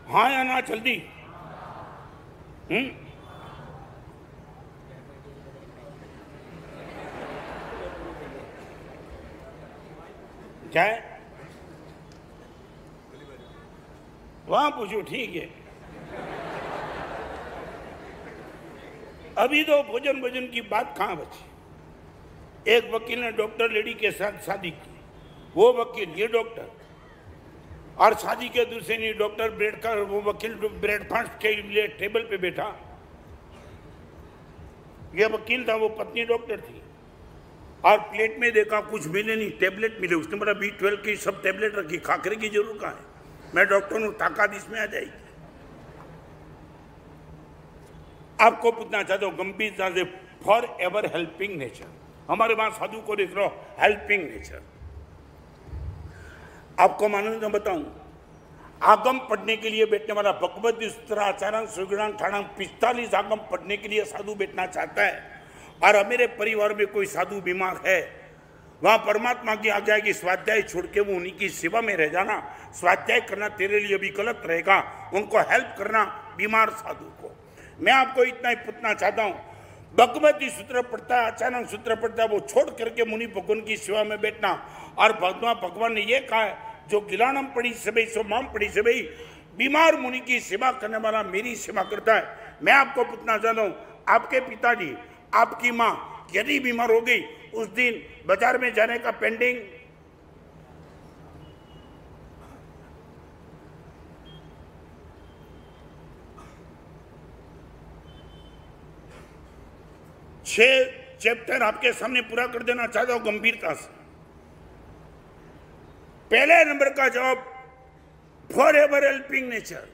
हाँ या ना? जल्दी। क्या है? वहां पूछो, ठीक है। अभी तो भोजन की बात कहां बची? एक वकील ने डॉक्टर लेडी के साथ शादी की, वो वकील ये डॉक्टर, और शादी के दूसरे ने डॉक्टर ब्रेड का, वो वकील ब्रेकफास्ट के लिए टेबल पे बैठा। ये वकील था, वो पत्नी डॉक्टर थी, और प्लेट में देखा कुछ मिले नहीं, टेबलेट मिले। उसने बोला B12 की सब टेबलेट रखी, खाकरे की जरूर कहाँ है? मैं डॉक्टर हूँ, ताकत इसमें आ जाएगी। आपको पूछना चाहता हूँ गंभीरता से, फॉर एवर हेल्पिंग नेचर, हमारे वहां साधु को देख रहे हो, हेल्पिंग नेचर। आपको मालूम तो बताऊं, आगम पढ़ने के लिए बैठने वाला भगवत सूत्र आचारण सुगुणान ठाणाम 45 आगम पढ़ने के लिए साधु बैठना चाहता है, और मेरे परिवार में कोई साधु बीमार है, वहां परमात्मा की आज्ञा है कि स्वाध्याय छोड़ के वो उन्हीं की सेवा में रह जाना। स्वाध्याय करना तेरे लिए भी गलत रहेगा, उनको हेल्प करना बीमार साधु को। मैं आपको इतना ही पूछना चाहता हूं, भगवती सूत्र पढ़ता है, आचार्य सूत्र पढ़ता है, वो छोड़ करके मुनि भगवान की सेवा में बैठना। और भगवान ने ये कहा है, जो गिलानम पड़ी सबई सो माम पड़ी सबई, बीमार मुनि की सेवा करने वाला मेरी सेवा करता है। मैं आपको पूछना चाहता हूँ, आपके पिताजी, आपकी माँ यदि बीमार हो गई, उस दिन बाजार में जाने का पेंडिंग, छह चैप्टर आपके सामने पूरा कर देना चाहता हूं गंभीरता से। पहले नंबर का जवाब, फॉर एवर हेल्पिंग नेचर।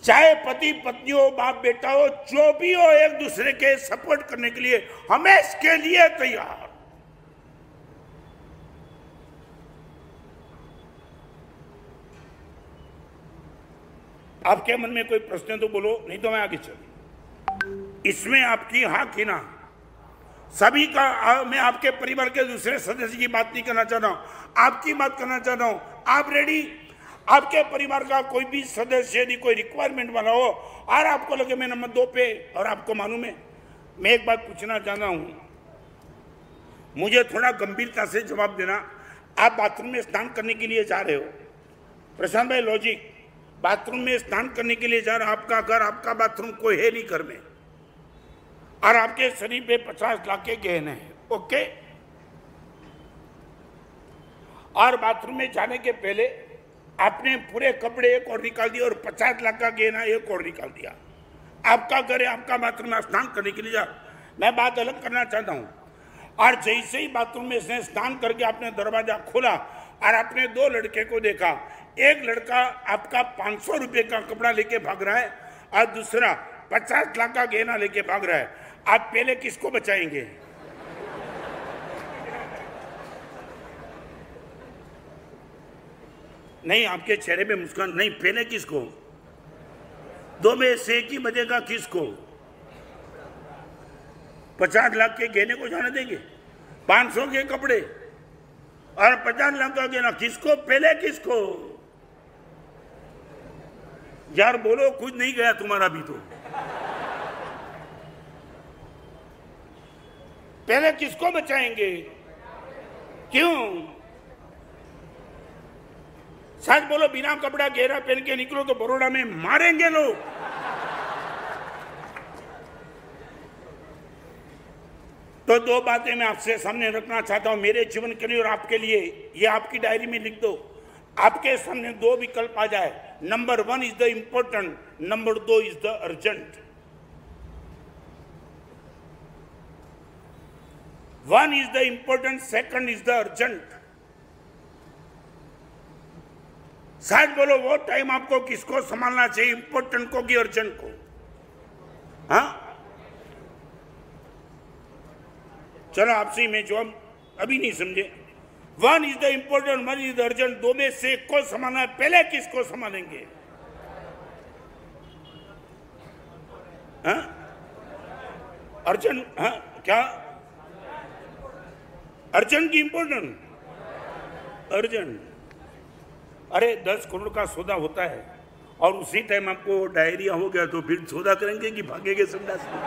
चाहे पति पत्नी हो, बाप बेटा हो, जो भी हो, एक दूसरे के सपोर्ट करने के लिए हमेशा के लिए तैयार। आपके मन में कोई प्रश्न तो बोलो, नहीं तो मैं आगे चलूं। इसमें आपकी हाँ कि ना, सभी का। मैं आपके परिवार के दूसरे सदस्य की बात नहीं करना चाहता हूं, आपकी बात करना चाहता हूं। आप रेडी? आपके परिवार का कोई भी सदस्य यदि कोई रिक्वायरमेंट वाला हो और आपको लगे मैं नंबर 2 पे, और आपको मालूम है, मैं एक बात पूछना चाहता हूं, मुझे थोड़ा गंभीरता से जवाब देना। आप बाथरूम में स्नान करने के लिए जा रहे हो, प्रशांत भाई लॉजिक, बाथरूम में स्नान करने के लिए जा रहे हो, आपका घर, आपका बाथरूम, कोई है नहीं घर में, और आपके शरीर पे 50 लाख के गहने हैं, ओके। और बाथरूम में जाने के पहले आपने पूरे कपड़े एक और निकाल दिए और 50 लाख का गहना एक और निकाल दिया। आपका घर है, आपका बाथरूम में स्नान करने के लिए जा, मैं बात अलग करना चाहता हूं। और जैसे ही बाथरूम में से स्नान करके आपने दरवाजा खोला और आपने 2 लड़के को देखा, एक लड़का आपका 500 रुपए का कपड़ा लेके भाग रहा है और दूसरा 50 लाख का गहना लेके भाग रहा है, आप पहले किसको बचाएंगे? नहीं, आपके चेहरे पे मुस्कान नहीं, पहले किसको? 2 में से एक ही बचेगा, किसको? 50 लाख के गहने को जाने देंगे, 500 के कपड़े और 50 लाख का गहना, किसको? पहले किसको? यार बोलो, कुछ नहीं गया तुम्हारा भी। तो पहले किसको बचाएंगे? क्यों? सच बोलो, बिना कपड़ा गहरा पहन के निकलो तो बड़ौदा में मारेंगे लोग। तो 2 बातें मैं आपसे सामने रखना चाहता हूं, मेरे जीवन के लिए और आपके लिए। ये आपकी डायरी में लिख दो। आपके सामने 2 विकल्प आ जाए, number 1 is the important, number 2 is the urgent. 1 is the important, 2 is the urgent. सच बोलो, वो टाइम आपको किसको संभालना चाहिए, इंपॉर्टेंट को कि अर्जेंट को? हाँ, चलो आपसे मैं जवाब अभी नहीं समझे। 1 is the important, 1 is the urgent. 2 में से एक को संभालना है, पहले किसको संभालेंगे? हाँ, अर्जेंट। हाँ, क्या अर्जेंट की इंपॉर्टेंट? अर्जेंट। अरे 10 करोड़ का सौदा होता है और उसी टाइम आपको डायरिया हो गया तो फिर सौदा करेंगे कि भागेंगे संडास में?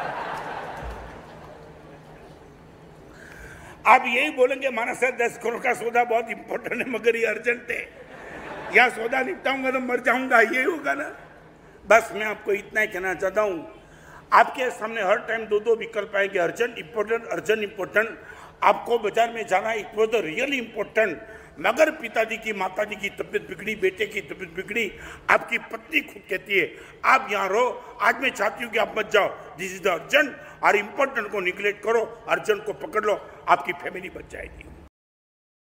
आप यही बोलेंगे माना सर 10 करोड़ का सौदा बहुत इंपॉर्टेंट है मगर ये अर्जेंट है, या सौदा निपटाऊंगा तो मर जाऊंगा, यही होगा ना। बस मैं आपको इतना ही कहना चाहता हूं, आपके सामने हर टाइम 2 विकल्प आएंगे, अर्जेंट इंपॉर्टेंट, अर्जेंट इंपॉर्टेंट। आपको बाजार में जाना, it was the really important, मगर पिताजी की माताजी की तबीयत बिगड़ी, बेटे की तबीयत बिगड़ी, आपकी पत्नी खुद कहती है आप यहाँ रहो, आज मैं चाहती हूँ कि आप मत जाओ, दिस इज द अर्जेंट, और इम्पोर्टेंट को निगलेक्ट करो, अर्जेंट को पकड़ लो, आपकी फैमिली बच जाएगी।